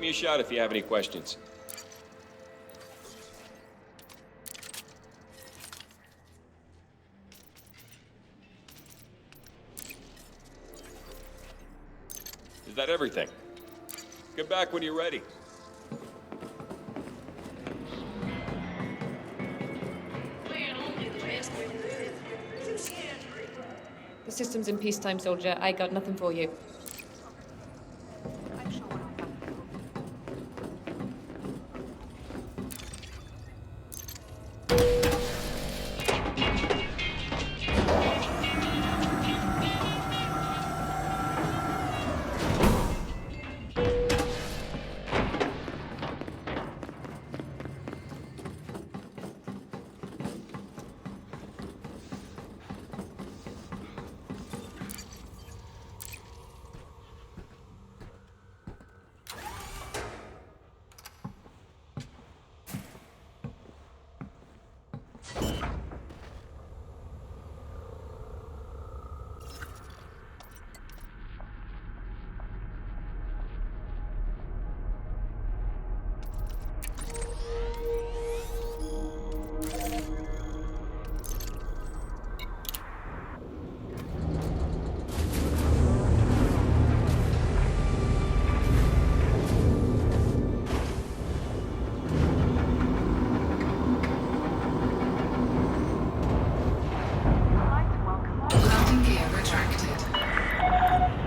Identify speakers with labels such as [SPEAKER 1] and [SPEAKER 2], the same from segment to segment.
[SPEAKER 1] me a shout if you have any questions. Is that everything? Get back when you're ready.
[SPEAKER 2] The system's in peacetime, soldier. I got nothing for you.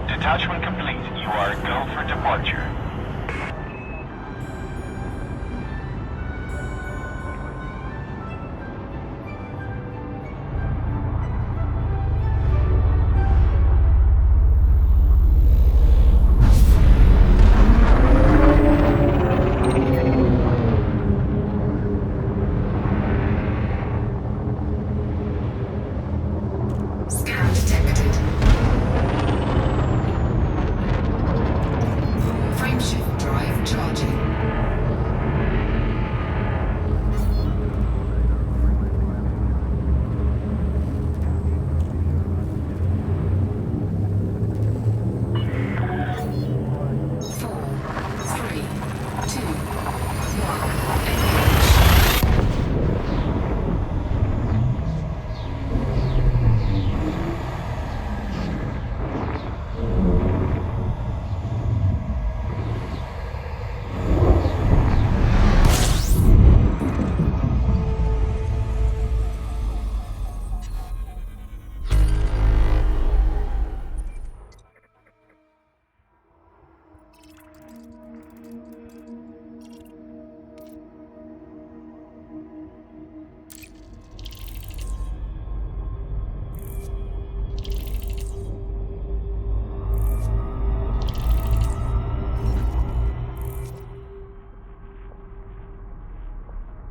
[SPEAKER 3] Detachment complete. You are go for departure.
[SPEAKER 4] Scan detected. Frameshift drive charging. Four, three, two, one. Engage.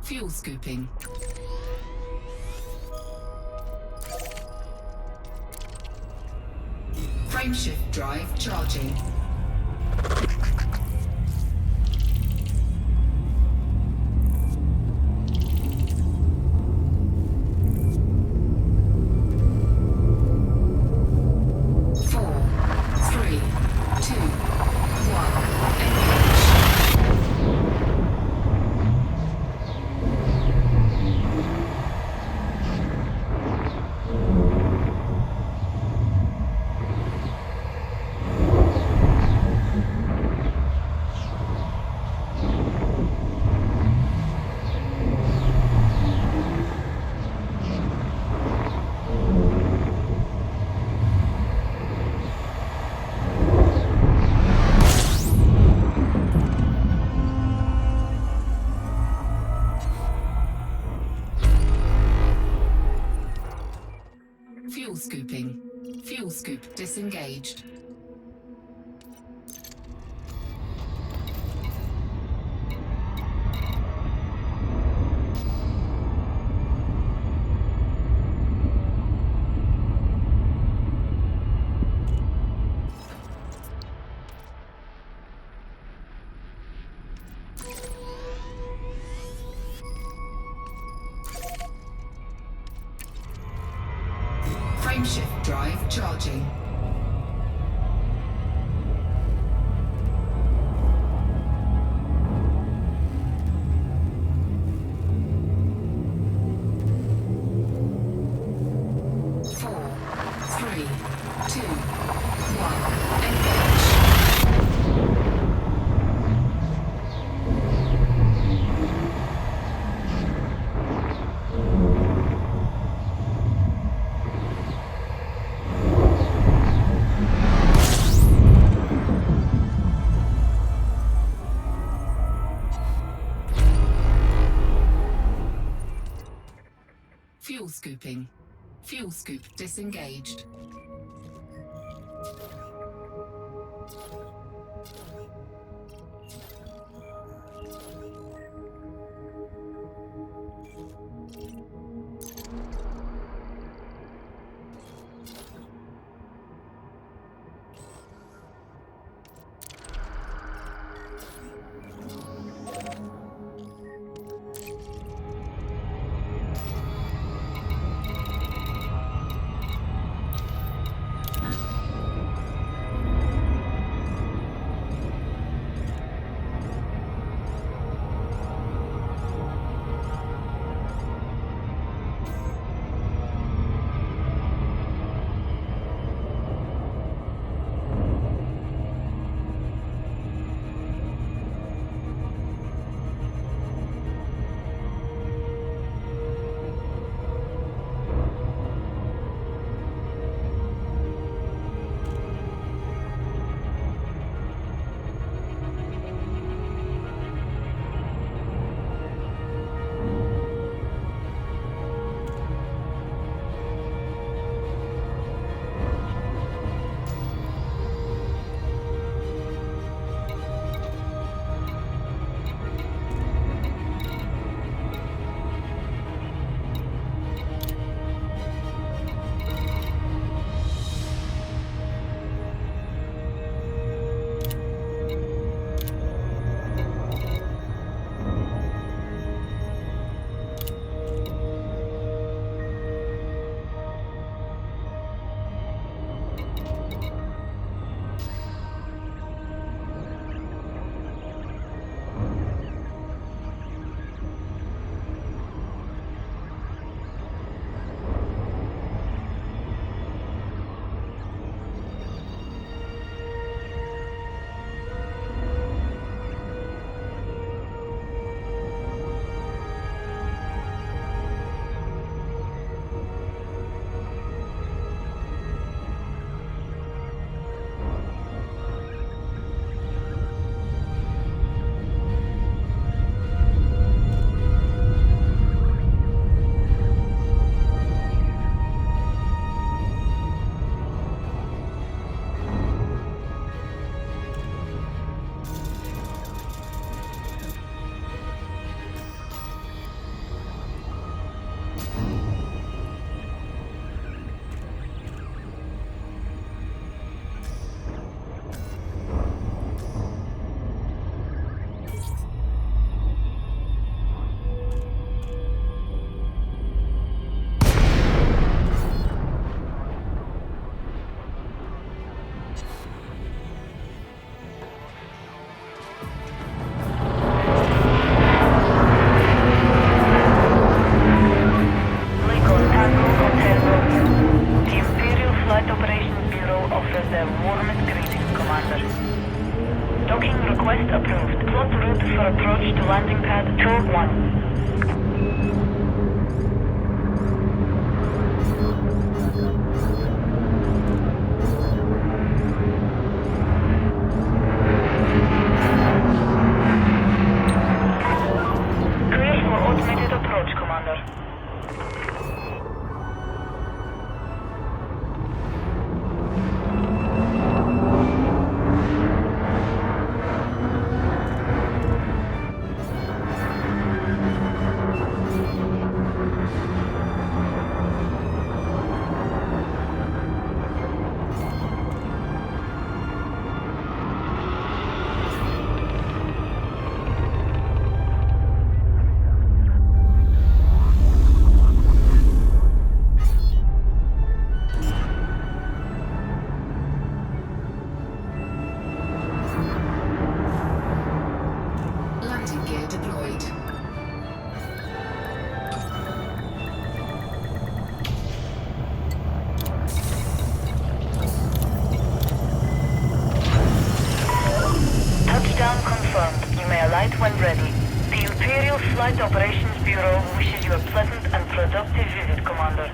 [SPEAKER 4] Fuel scooping. Frameshift drive charging. Four, three, two, one. Engage. Fuel scooping. Fuel scoop disengaged. Frameshift drive charging. 2, 1. Engage. Fuel scooping. Fuel scoop disengaged.
[SPEAKER 5] Operations Bureau wishes you a pleasant and productive visit, Commander.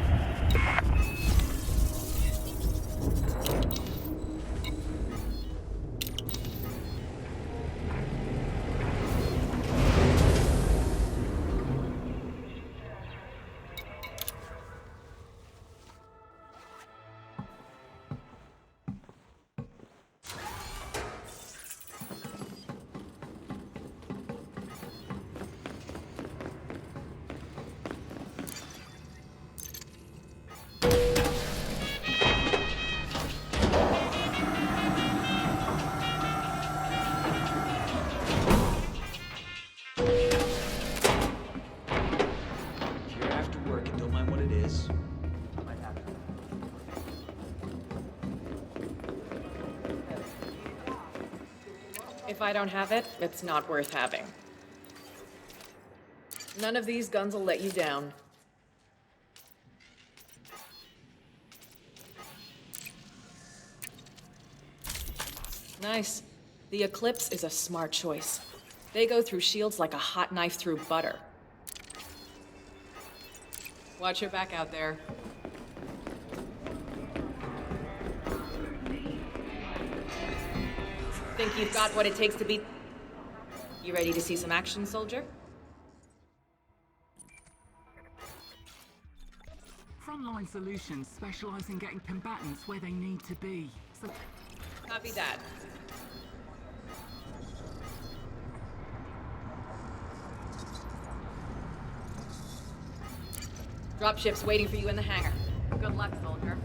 [SPEAKER 6] You're after work and don't mind what it is.
[SPEAKER 7] If I don't have it, it's not worth having. None of these guns will let you down. Nice. The Eclipse is a smart choice. They go through shields like a hot knife through butter. Watch your back out there. Think you've got what it takes to beat... You ready to see some action, soldier?
[SPEAKER 8] Frontline Solutions specialize in getting combatants where they need to be. So
[SPEAKER 7] Copy that. Dropship's waiting for you in the hangar. Good luck, soldier.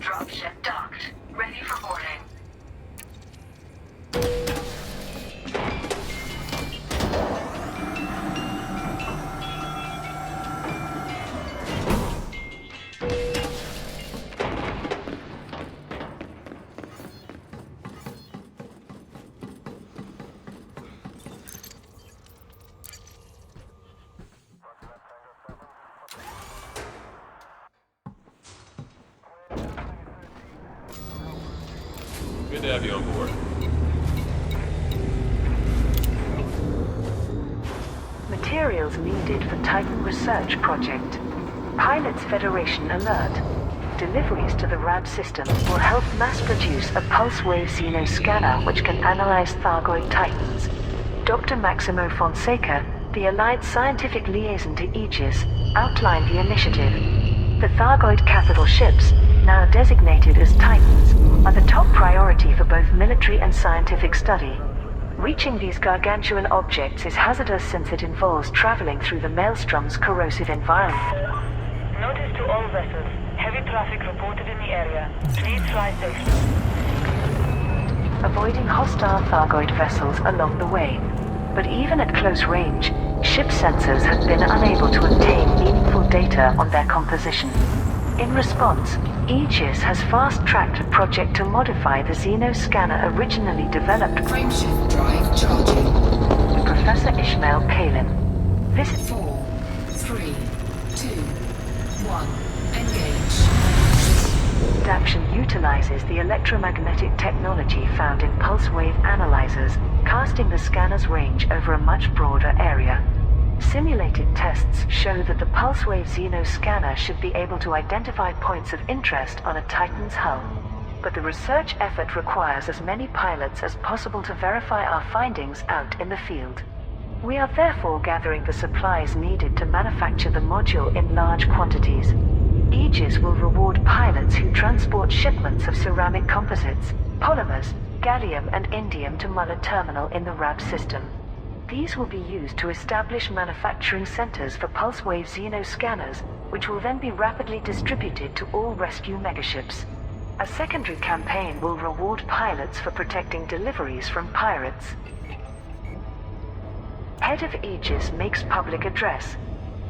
[SPEAKER 5] Dropship docked. Ready for boarding.
[SPEAKER 1] Good to have you on board.
[SPEAKER 5] Materials needed for Titan Research Project. Pilots Federation alert. Deliveries to the RAB system will help mass produce a pulse wave xenoscanner which can analyze Thargoid Titans. Dr. Maximo Fonseca, the Allied scientific liaison to Aegis, outlined the initiative. The Thargoid capital ships, now designated as Titans, are the top priority for both military and scientific study. Reaching these gargantuan objects is hazardous since it involves traveling through the Maelstrom's corrosive environment. Notice to all vessels. Heavy traffic reported in the area. Please fly safely. Avoiding hostile Thargoid vessels along the way. But even at close range, ship sensors have been unable to obtain meaningful data on their composition. In response, Aegis has fast-tracked a project to modify the xenoscanner originally developed by
[SPEAKER 4] Frameshift drive charging.
[SPEAKER 5] Professor Ishmael Palin. Visit
[SPEAKER 4] 4, 3, 2, 1. Engage.
[SPEAKER 5] Adaption utilizes the electromagnetic technology found in pulse wave analyzers, casting the scanner's range over a much broader area. Simulated tests show that the pulse wave xenoscanner should be able to identify points of interest on a Titan's hull. But the research effort requires as many pilots as possible to verify our findings out in the field. We are therefore gathering the supplies needed to manufacture the module in large quantities. Aegis will reward pilots who transport shipments of ceramic composites, polymers, gallium and indium to Muller Terminal in the RAB system. These will be used to establish manufacturing centers for pulse wave xenoscanners, which will then be rapidly distributed to all rescue megaships. A secondary campaign will reward pilots for protecting deliveries from pirates. Head of Aegis makes public address.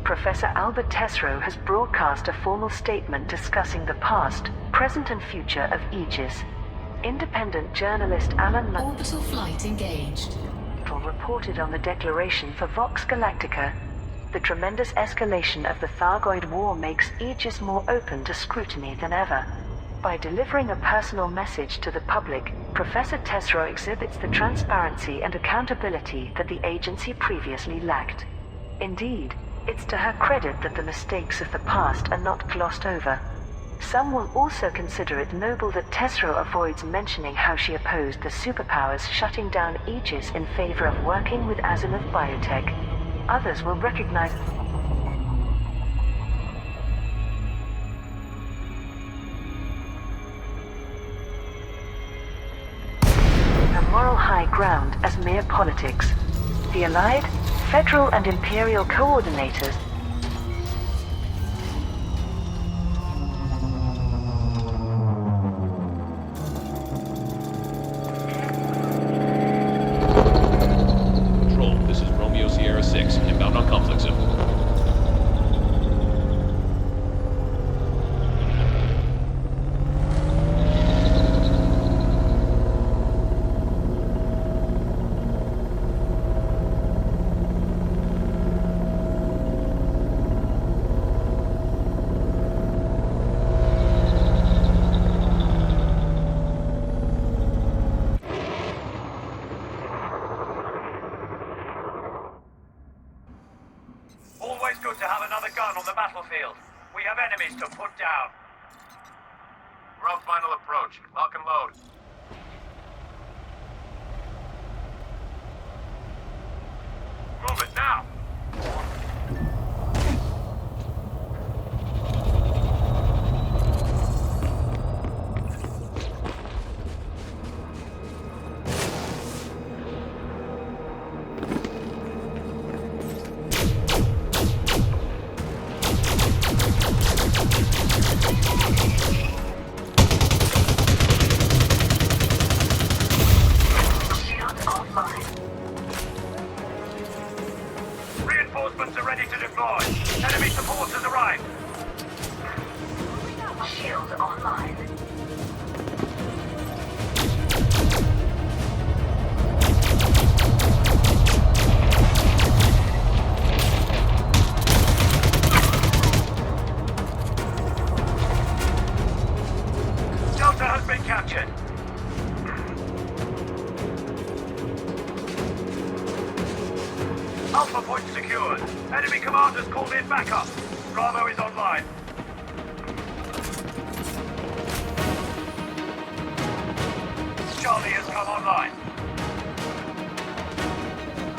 [SPEAKER 5] Professor Albert Tesreau has broadcast a formal statement discussing the past, present and future of Aegis. Independent journalist Alan
[SPEAKER 4] Orbital flight engaged.
[SPEAKER 5] reported on the declaration for Vox Galactica. the tremendous escalation of the Thargoid War makes Aegis more open to scrutiny than ever. By delivering a personal message to the public, Professor Tesro exhibits the transparency and accountability that the agency previously lacked. Indeed, it's to her credit that the mistakes of the past are not glossed over. Some will also consider it noble that Tesro avoids mentioning how she opposed the superpowers shutting down Aegis in favor of working with Azimuth Biotech. Others will recognize her moral high ground as mere politics. The Allied, Federal and Imperial coordinators
[SPEAKER 1] Control, this is Romeo Sierra 6, inbound on conflict zone.
[SPEAKER 3] Always good to have another gun on the battlefield. We have enemies to put down. We're on final approach. Lock and load. Move it now! Reinforcements are ready to deploy. Enemy support has arrived.
[SPEAKER 5] shield online.
[SPEAKER 3] Delta has been captured. Alpha point secured. Enemy commanders called in backup. Bravo is online. Charlie has come online.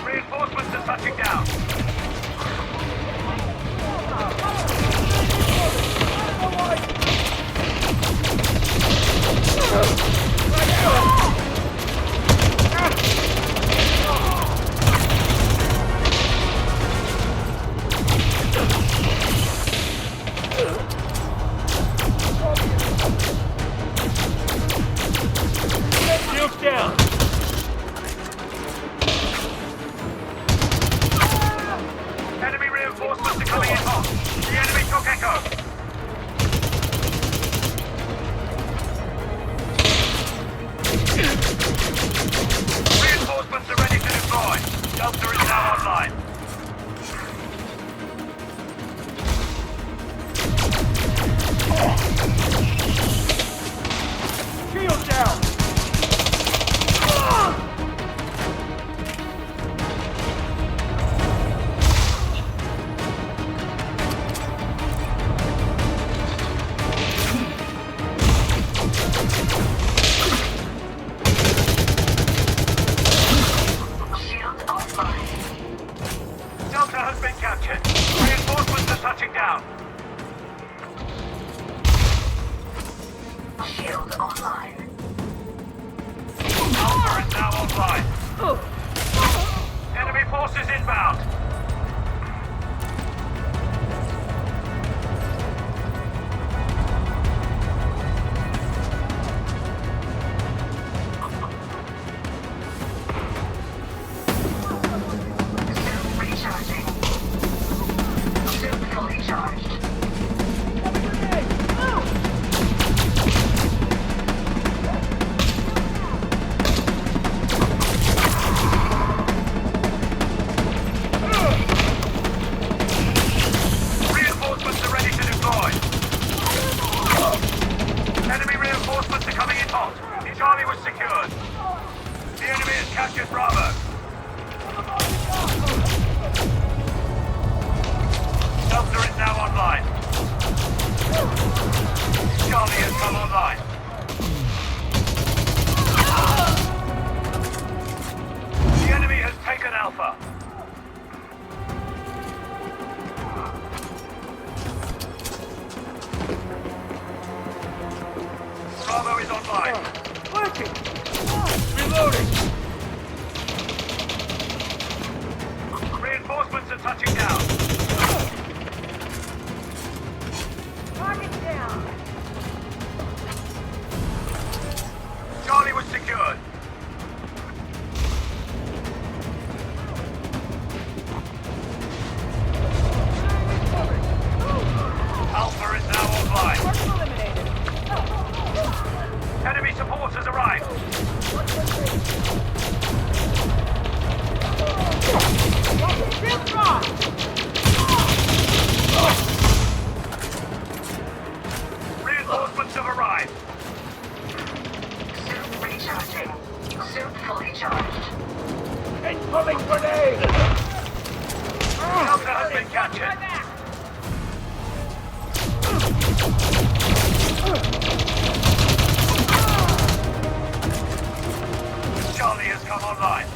[SPEAKER 3] Reinforcements are touching down. Shields down. Enemy reinforcements are coming in hot. The enemy took Echo. Reinforcements are ready to deploy. Delta is now online. Shield down!
[SPEAKER 5] Shield online.
[SPEAKER 3] Delta has been captured. Reinforcements are touching down.
[SPEAKER 5] Shield online.
[SPEAKER 3] Alpha is now online. Enemy forces inbound.
[SPEAKER 5] Recharging. Shield fully charged.
[SPEAKER 3] secured. The enemy has captured Bravo. Delta is now online. Charlie has come online. The enemy has taken Alpha. Bravo is online. Working! Reloading! Reinforcements are touching down. Target down. Charlie was secured. Alpha is now online. Enemy support has arrived. Reinforcements have arrived.
[SPEAKER 5] Suit recharging. Suit fully charged.
[SPEAKER 3] Incoming grenade! Delta has been captured. Charlie has come online.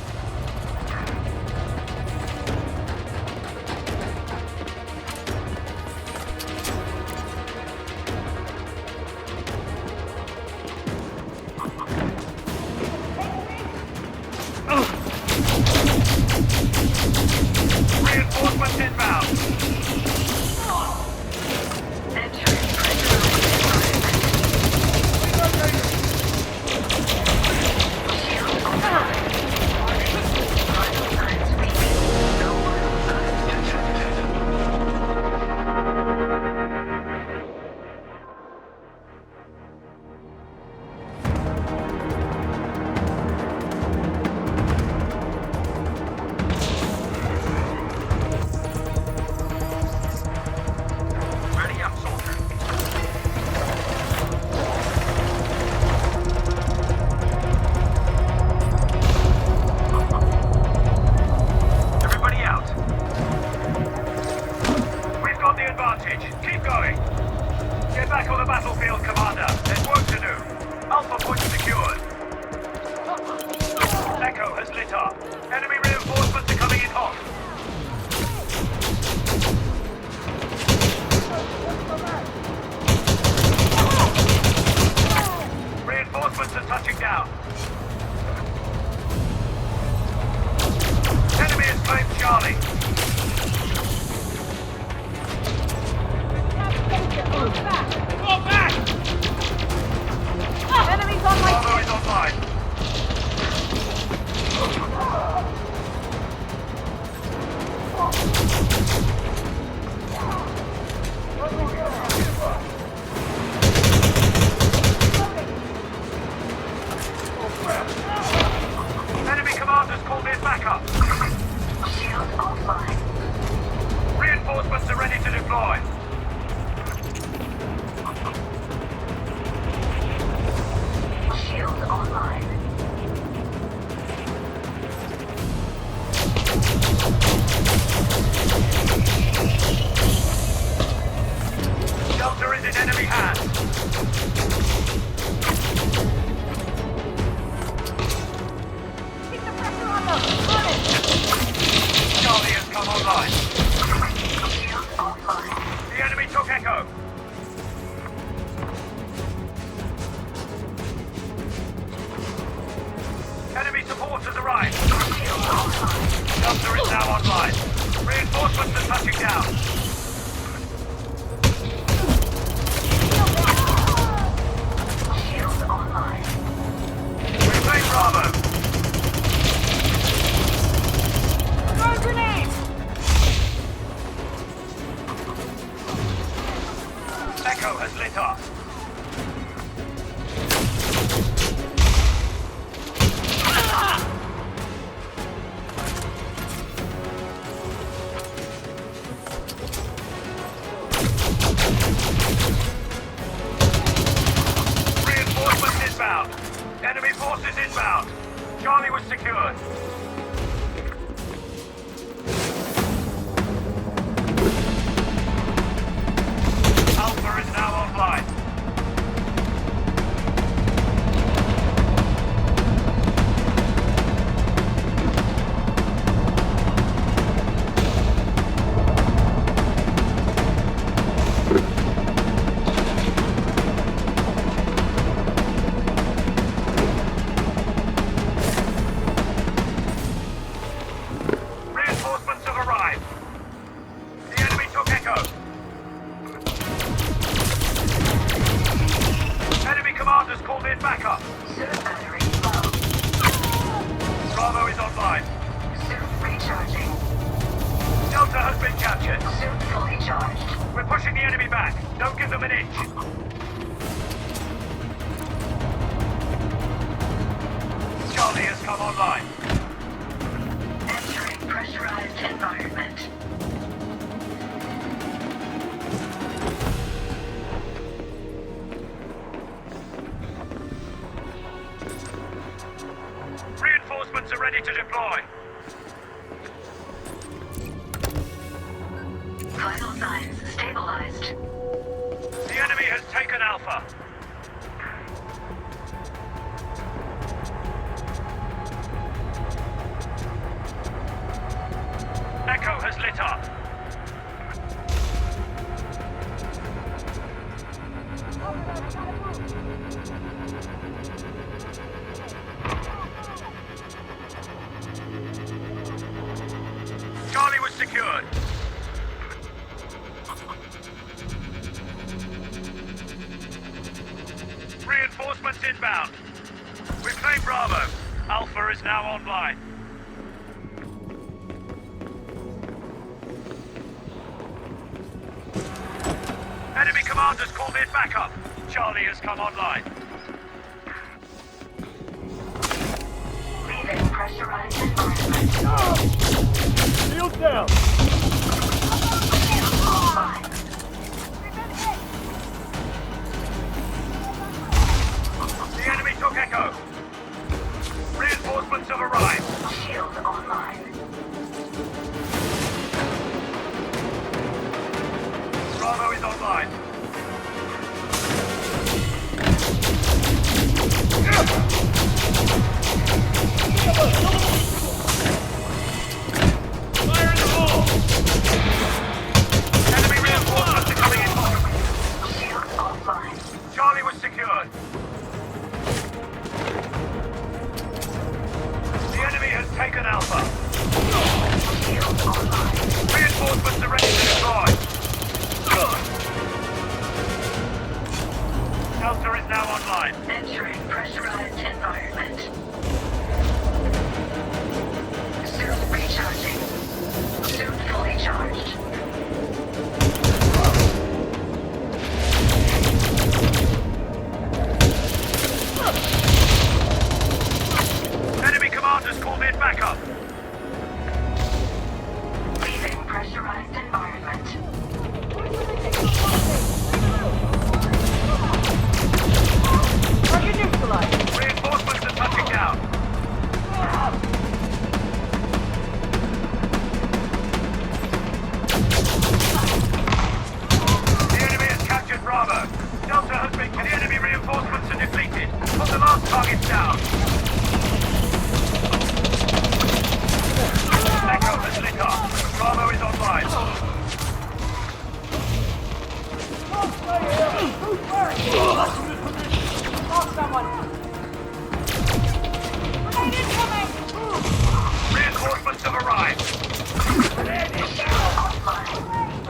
[SPEAKER 3] Reinforcements inbound.
[SPEAKER 5] Entering pressurized environment. Shield online. Vital signs weak. No vital signs detected.
[SPEAKER 3] Ready up, soldier. Everybody out. We've got the advantage. Keep going. Get back on the battlefield, Commander. There's work to do. Alpha point secured. Echo has lit up. Enemy reinforcements are coming in hot. Reinforcements are touching down. Enemy has claimed Charlie. Fall back!
[SPEAKER 2] Enemies on my
[SPEAKER 3] Bravo is online. Enemy commanders called in backup.
[SPEAKER 5] Shield offline.
[SPEAKER 3] Reinforcements are ready to deploy.
[SPEAKER 5] Shield online.
[SPEAKER 3] Delta is in enemy hands. Charlie has come online.
[SPEAKER 5] Shield offline.
[SPEAKER 3] The enemy took Echo. Enemy support has arrived.
[SPEAKER 5] Shield offline.
[SPEAKER 3] Delta is now online. Reinforcements are touching down.
[SPEAKER 5] Shield online.
[SPEAKER 3] Reclaim Bravo. Echo has lit up. Reinforcements inbound. Enemy forces Soldiers inbound. Charlie was secured. Alpha is now online. Reinforcements have arrived. The enemy took Echo. Enemy commanders called in backup. Bravo is online.
[SPEAKER 5] Recharging.
[SPEAKER 3] Delta has been captured.
[SPEAKER 5] Soon fully charged.
[SPEAKER 3] We're pushing the enemy back. Don't give them an inch. Charlie has come online.
[SPEAKER 5] Entering pressurized environment.
[SPEAKER 3] Reinforcements are ready to deploy.
[SPEAKER 5] Vital signs stabilized.
[SPEAKER 3] The enemy has taken Alpha. Echo has lit up. Charlie was secured. Reinforcements inbound. We've claimed Bravo. Alpha is now online. Enemy commanders called in backup. Charlie has come online.
[SPEAKER 5] Leaving pressurized environment.
[SPEAKER 3] Shield down.
[SPEAKER 5] Online.
[SPEAKER 3] The enemy took Echo. Reinforcements have arrived.
[SPEAKER 5] Shield online.
[SPEAKER 3] Bravo is online. Fire in the hole! Enemy reinforcements are coming in.
[SPEAKER 5] Shield offline.
[SPEAKER 3] Charlie was secured. The enemy has taken Alpha.
[SPEAKER 5] Shield online.
[SPEAKER 3] Reinforcements are ready to deploy. Delta is now online.
[SPEAKER 5] Entering pressurized environment. Soon recharging. Soon fully charged.
[SPEAKER 3] Enemy commanders called in backup.
[SPEAKER 5] Leaving pressurized environment.
[SPEAKER 2] Target neutralized.
[SPEAKER 3] Reinforcements are touching down. The enemy has captured Bravo. Delta has been killed. The enemy reinforcements are depleted. Put the last target down. Echo has lit up. Bravo is online. Reinforcements have arrived.
[SPEAKER 5] Offline.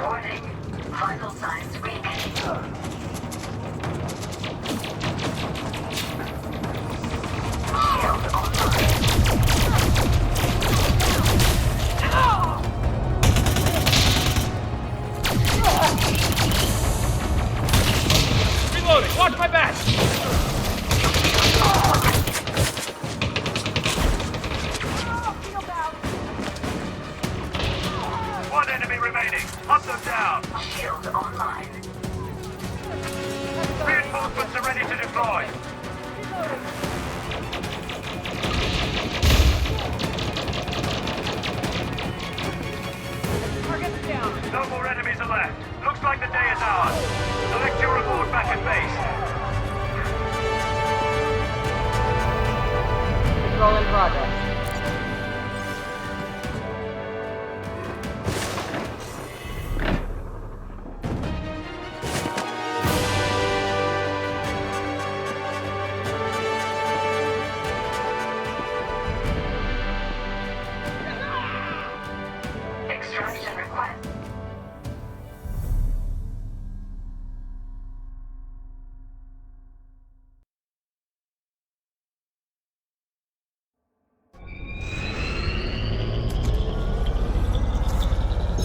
[SPEAKER 5] Warning. Vital signs weak. Shield online.
[SPEAKER 3] Reloading. Watch my back. One enemy remaining. Hunt them down.
[SPEAKER 5] Shield online.
[SPEAKER 9] control in progress.
[SPEAKER 5] Extraction request.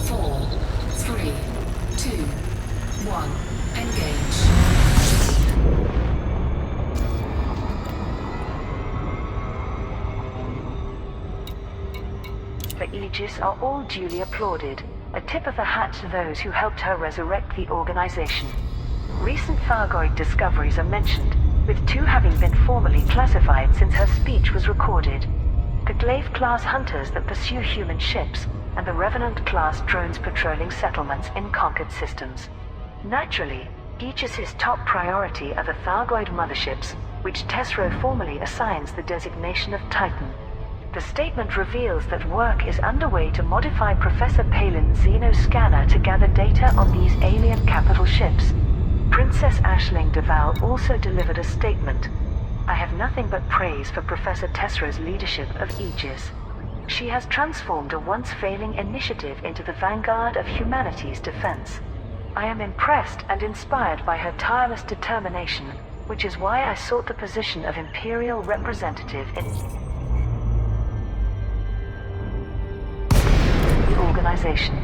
[SPEAKER 4] Four, three, two, one. Engage.
[SPEAKER 5] The Aegis are all duly applauded, a tip of the hat to those who helped her resurrect the organization. Recent Thargoid discoveries are mentioned, with 2 having been formally classified since her speech was recorded. The Glaive-class hunters that pursue human ships, and the Revenant-class drones patrolling settlements in conquered systems. Naturally, Aegis's top priority are the Thargoid motherships, which Tesro formally assigns the designation of Titan. The statement reveals that work is underway to modify Professor Palin's Xenoscanner to gather data on these alien capital ships. Princess Aisling Duval also delivered a statement. I have nothing but praise for Professor Tesro's leadership of Aegis. She has transformed a once-failing initiative into the vanguard of humanity's defense. I am impressed and inspired by her tireless determination, which is why I sought the position of Imperial Representative in the organization.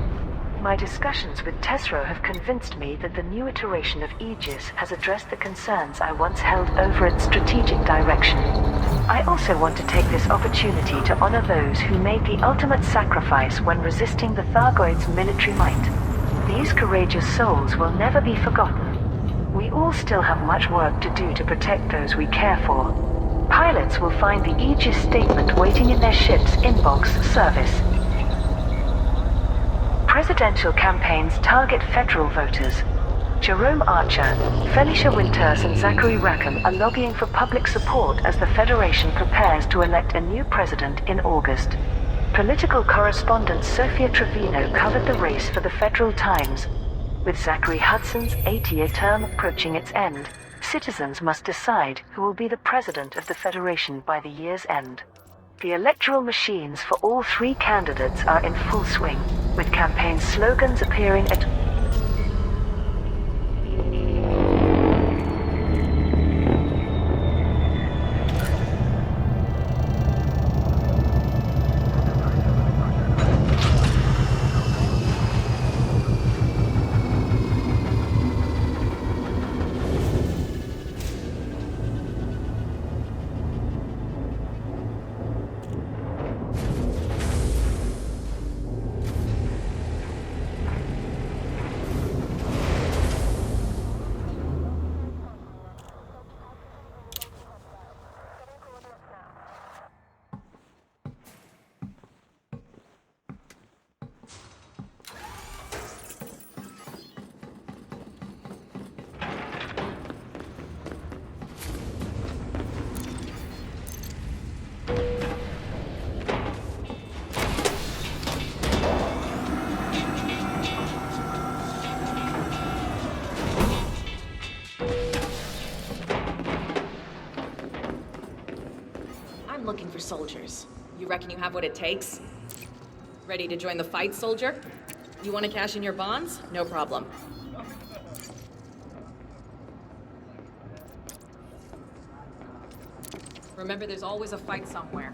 [SPEAKER 5] My discussions with Tesro have convinced me that the new iteration of Aegis has addressed the concerns I once held over its strategic direction. I also want to take this opportunity to honor those who made the ultimate sacrifice when resisting the Thargoids' military might. These courageous souls will never be forgotten. We all still have much work to do to protect those we care for. Pilots will find the Aegis statement waiting in their ship's inbox service. Presidential campaigns target federal voters. Jerome Archer, Felicia Winters and Zachary Rackham are lobbying for public support as the Federation prepares to elect a new president in August. Political correspondent Sophia Trevino covered the race for the Federal Times. With Zachary Hudson's 8-year term approaching its end, citizens must decide who will be the president of the Federation by the year's end. The electoral machines for all 3 candidates are in full swing, with campaign slogans appearing at
[SPEAKER 7] I'm looking for soldiers. You reckon you have what it takes? Ready to join the fight, soldier? You want to cash in your bonds? No problem. Remember, there's always a fight somewhere.